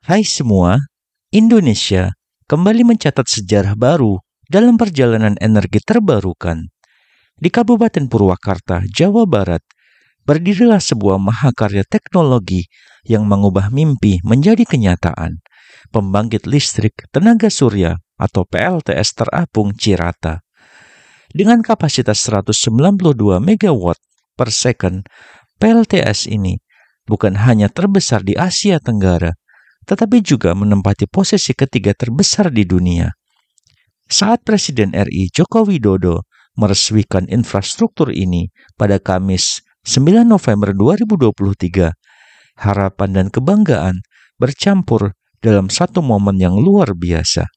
Hai semua, Indonesia kembali mencatat sejarah baru dalam perjalanan energi terbarukan. Di Kabupaten Purwakarta, Jawa Barat, berdirilah sebuah mahakarya teknologi yang mengubah mimpi menjadi kenyataan. Pembangkit listrik tenaga surya atau PLTS terapung Cirata. Dengan kapasitas 192 megawatt per second, PLTS ini bukan hanya terbesar di Asia Tenggara, tetapi juga menempati posisi ketiga terbesar di dunia. Saat Presiden RI Joko Widodo meresmikan infrastruktur ini pada Kamis 9 November 2023, harapan dan kebanggaan bercampur dalam satu momen yang luar biasa.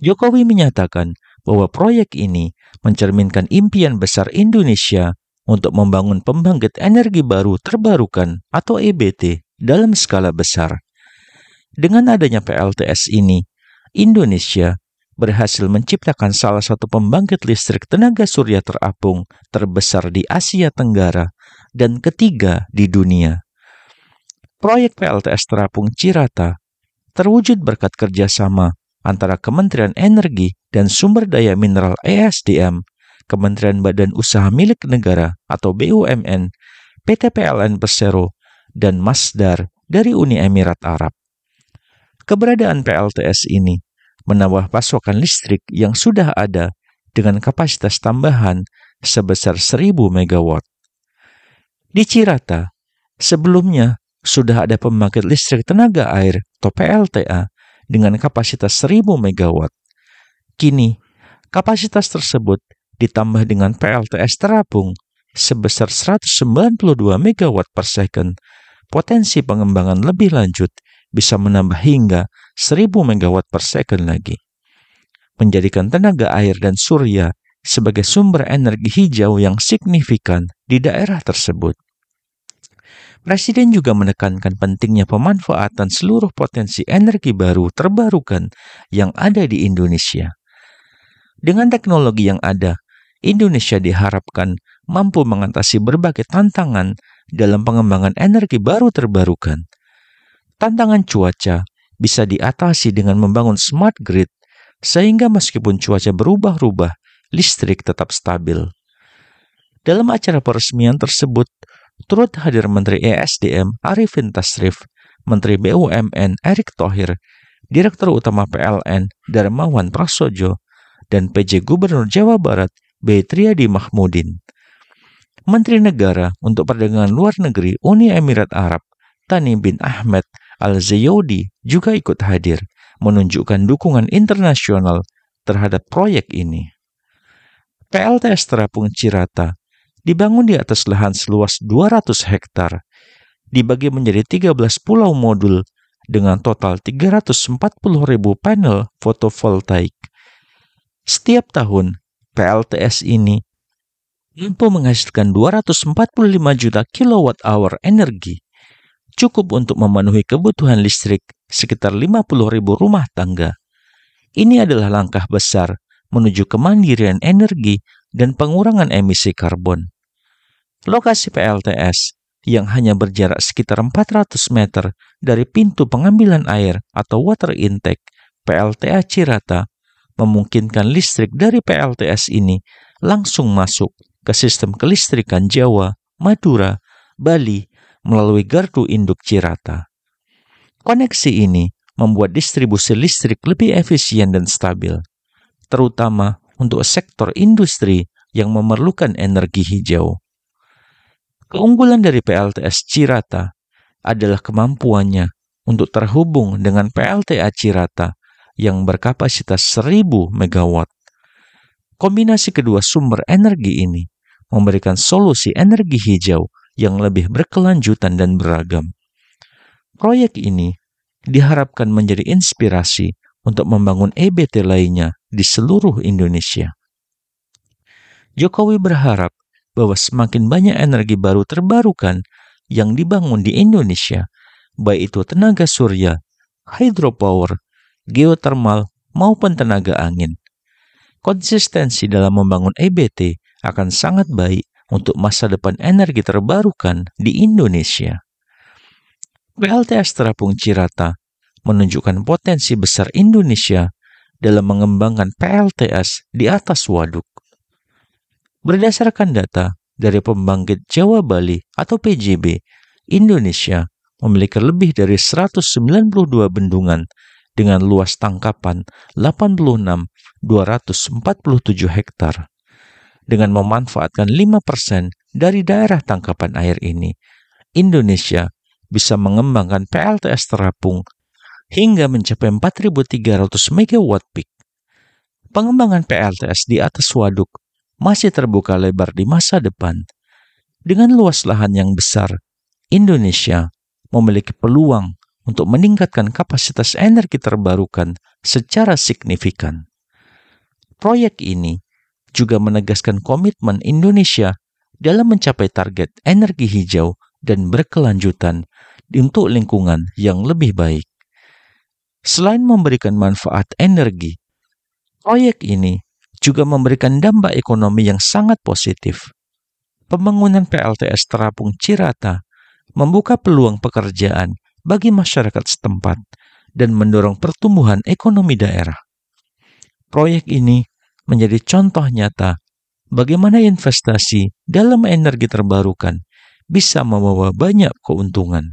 Jokowi menyatakan bahwa proyek ini mencerminkan impian besar Indonesia untuk membangun pembangkit energi baru terbarukan atau EBT dalam skala besar. Dengan adanya PLTS ini, Indonesia berhasil menciptakan salah satu pembangkit listrik tenaga surya terapung terbesar di Asia Tenggara dan ketiga di dunia. Proyek PLTS terapung Cirata terwujud berkat kerjasama antara Kementerian Energi dan Sumber Daya Mineral (ESDM), Kementerian Badan Usaha Milik Negara atau BUMN, PT PLN Persero, dan Masdar dari Uni Emirat Arab. Keberadaan PLTS ini menambah pasokan listrik yang sudah ada dengan kapasitas tambahan sebesar 1000 megawatt. Di Cirata, sebelumnya sudah ada pembangkit listrik tenaga air atau PLTA dengan kapasitas 1000 megawatt. Kini, kapasitas tersebut ditambah dengan PLTS terapung sebesar 192 megawatt per second. Potensi pengembangan lebih lanjut bisa menambah hingga 1000 megawatt per second lagi. Menjadikan tenaga air dan surya sebagai sumber energi hijau yang signifikan di daerah tersebut. Presiden juga menekankan pentingnya pemanfaatan seluruh potensi energi baru terbarukan yang ada di Indonesia. Dengan teknologi yang ada, Indonesia diharapkan mampu mengatasi berbagai tantangan dalam pengembangan energi baru terbarukan. Tantangan cuaca bisa diatasi dengan membangun smart grid, sehingga meskipun cuaca berubah-ubah, listrik tetap stabil. Dalam acara peresmian tersebut, turut hadir Menteri ESDM Arifin Tasrif, Menteri BUMN Erick Thohir, Direktur Utama PLN Darmawan Prasojo, dan PJ Gubernur Jawa Barat B. Triadi Mahmudin. Menteri Negara untuk Perdagangan Luar Negeri Uni Emirat Arab Thani bin Ahmed Al-Zayyoudi juga ikut hadir, menunjukkan dukungan internasional terhadap proyek ini. PLTS terapung Cirata dibangun di atas lahan seluas 200 hektar, dibagi menjadi 13 pulau modul dengan total 340.000 panel fotovoltaik. Setiap tahun, PLTS ini mampu menghasilkan 245 juta kilowatt-hour energi, cukup untuk memenuhi kebutuhan listrik sekitar 50.000 rumah tangga. Ini adalah langkah besar menuju kemandirian energi dan pengurangan emisi karbon. Lokasi PLTS yang hanya berjarak sekitar 400 meter dari pintu pengambilan air atau water intake PLTA Cirata memungkinkan listrik dari PLTS ini langsung masuk ke sistem kelistrikan Jawa, Madura, Bali melalui gardu induk Cirata. Koneksi ini membuat distribusi listrik lebih efisien dan stabil, terutama untuk sektor industri yang memerlukan energi hijau. Keunggulan dari PLTS Cirata adalah kemampuannya untuk terhubung dengan PLTA Cirata yang berkapasitas 1000 megawatt. Kombinasi kedua sumber energi ini memberikan solusi energi hijau yang lebih berkelanjutan dan beragam. Proyek ini diharapkan menjadi inspirasi untuk membangun EBT lainnya di seluruh Indonesia. Jokowi berharap bahwa semakin banyak energi baru terbarukan yang dibangun di Indonesia, baik itu tenaga surya, hydropower, geothermal, maupun tenaga angin. Konsistensi dalam membangun EBT akan sangat baik untuk masa depan energi terbarukan di Indonesia. PLTS Terapung Cirata menunjukkan potensi besar Indonesia dalam mengembangkan PLTS di atas waduk. Berdasarkan data dari Pembangkit Jawa Bali atau PJB, Indonesia memiliki lebih dari 192 bendungan dengan luas tangkapan 86.247 hektar. Dengan memanfaatkan 5% dari daerah tangkapan air ini, Indonesia bisa mengembangkan PLTS terapung hingga mencapai 4.300 MW peak. Pengembangan PLTS di atas waduk masih terbuka lebar di masa depan. Dengan luas lahan yang besar, Indonesia memiliki peluang untuk meningkatkan kapasitas energi terbarukan secara signifikan. Proyek ini juga menegaskan komitmen Indonesia dalam mencapai target energi hijau dan berkelanjutan untuk lingkungan yang lebih baik. Selain memberikan manfaat energi, proyek ini juga memberikan dampak ekonomi yang sangat positif. Pembangunan PLTS Terapung Cirata membuka peluang pekerjaan bagi masyarakat setempat dan mendorong pertumbuhan ekonomi daerah. Proyek ini menjadi contoh nyata bagaimana investasi dalam energi terbarukan bisa membawa banyak keuntungan.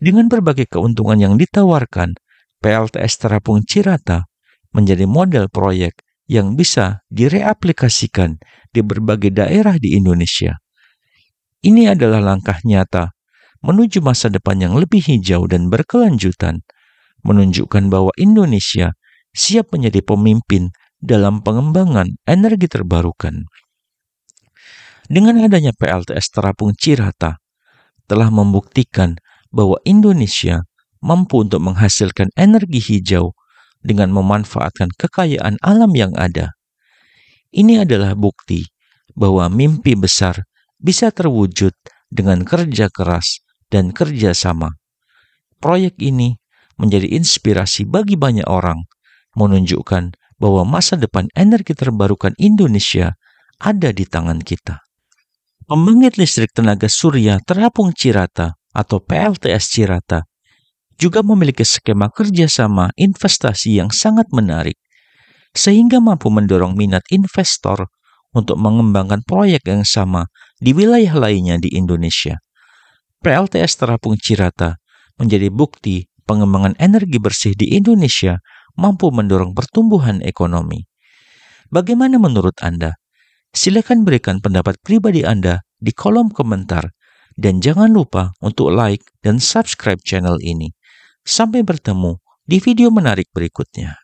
Dengan berbagai keuntungan yang ditawarkan, PLTS Terapung Cirata menjadi model proyek yang bisa direaplikasikan di berbagai daerah di Indonesia. Ini adalah langkah nyata menuju masa depan yang lebih hijau dan berkelanjutan, menunjukkan bahwa Indonesia siap menjadi pemimpin dalam pengembangan energi terbarukan. Dengan adanya PLTS Terapung Cirata, telah membuktikan bahwa Indonesia mampu untuk menghasilkan energi hijau dengan memanfaatkan kekayaan alam yang ada. Ini adalah bukti bahwa mimpi besar bisa terwujud dengan kerja keras dan kerjasama. Proyek ini menjadi inspirasi bagi banyak orang, menunjukkan bahwa masa depan energi terbarukan Indonesia ada di tangan kita. Pembangkit listrik tenaga surya Terapung Cirata atau PLTS Cirata juga memiliki skema kerjasama investasi yang sangat menarik, sehingga mampu mendorong minat investor untuk mengembangkan proyek yang sama di wilayah lainnya di Indonesia. PLTS Terapung Cirata menjadi bukti pengembangan energi bersih di Indonesia mampu mendorong pertumbuhan ekonomi. Bagaimana menurut Anda? Silakan berikan pendapat pribadi Anda di kolom komentar dan jangan lupa untuk like dan subscribe channel ini. Sampai bertemu di video menarik berikutnya.